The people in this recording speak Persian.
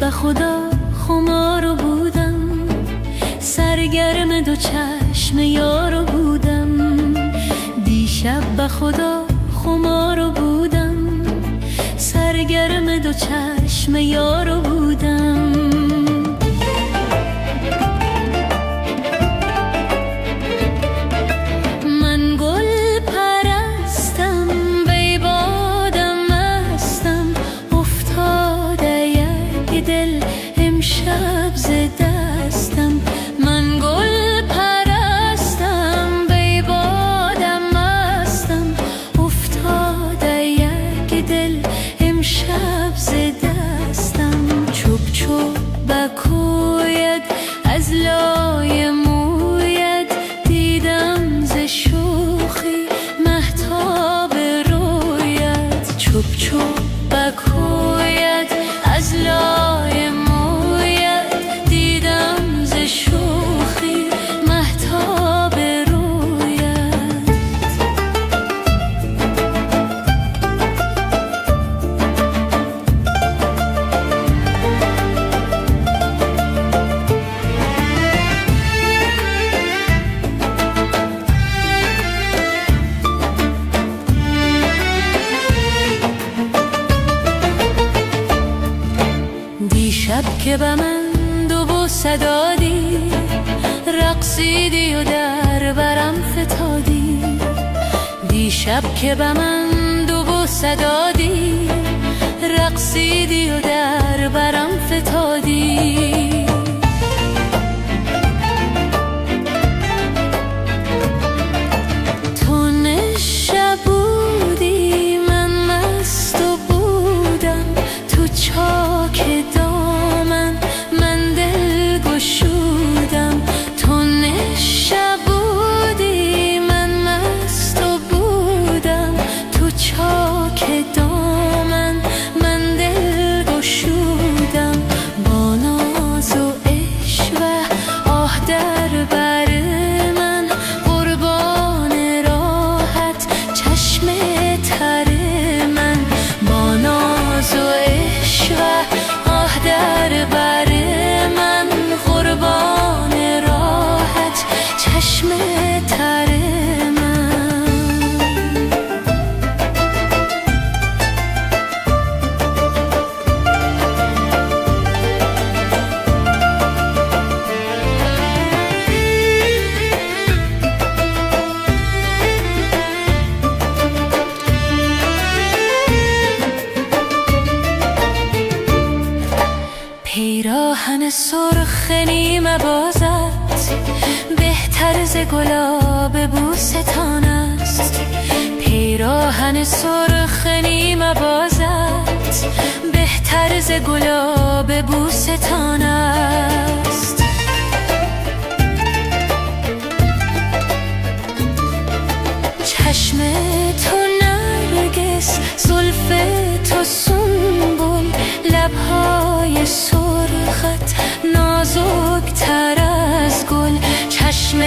به خدا خمارو بودم، سرگرم دو چشم یارو بودم. دیشب به خدا خمارو بودم، سرگرم دو چشم یارو بودم. من گل پرستم، بی بادم مستم، افتاده یک دل امشب ز دستم. من گل پرستم، بی بادم مستم، افتاده یک دل امشب ز دستم. چوب چوب بکوید از لای موید، دیدم ز شوخی مهتاب رویت. چوب چوب بکوید از لای موید، دیدم ز شوخی مهتاب رویت. دیشب که به من دو بوسه دادی، رقصیدی و در برم فتادی. دیشب که به من دو بوسه دادی، رقصیدی و در برم فتادی. تو نشه بودی، من مست و بودم، تو چاک دامن من دل گشودم. تو نشه بودی، من مست و بودم، تو چاک دامن من دل گشودم. با ناز و عشوه آه در بر من، قربان راحت چشم تر من. با ناز و عشوه آه در بر من، قربان راحت چشم تر من. پیراهن سرخ نیمه بازت، بهتر ز گلاب بوستان است. پیراهن سرخ نیمه بازت، بهتر ز گلاب بوستان است. چشم تو نرگس، زلف تو سنبل، لبهای سرخت نازک تر از گل. چشم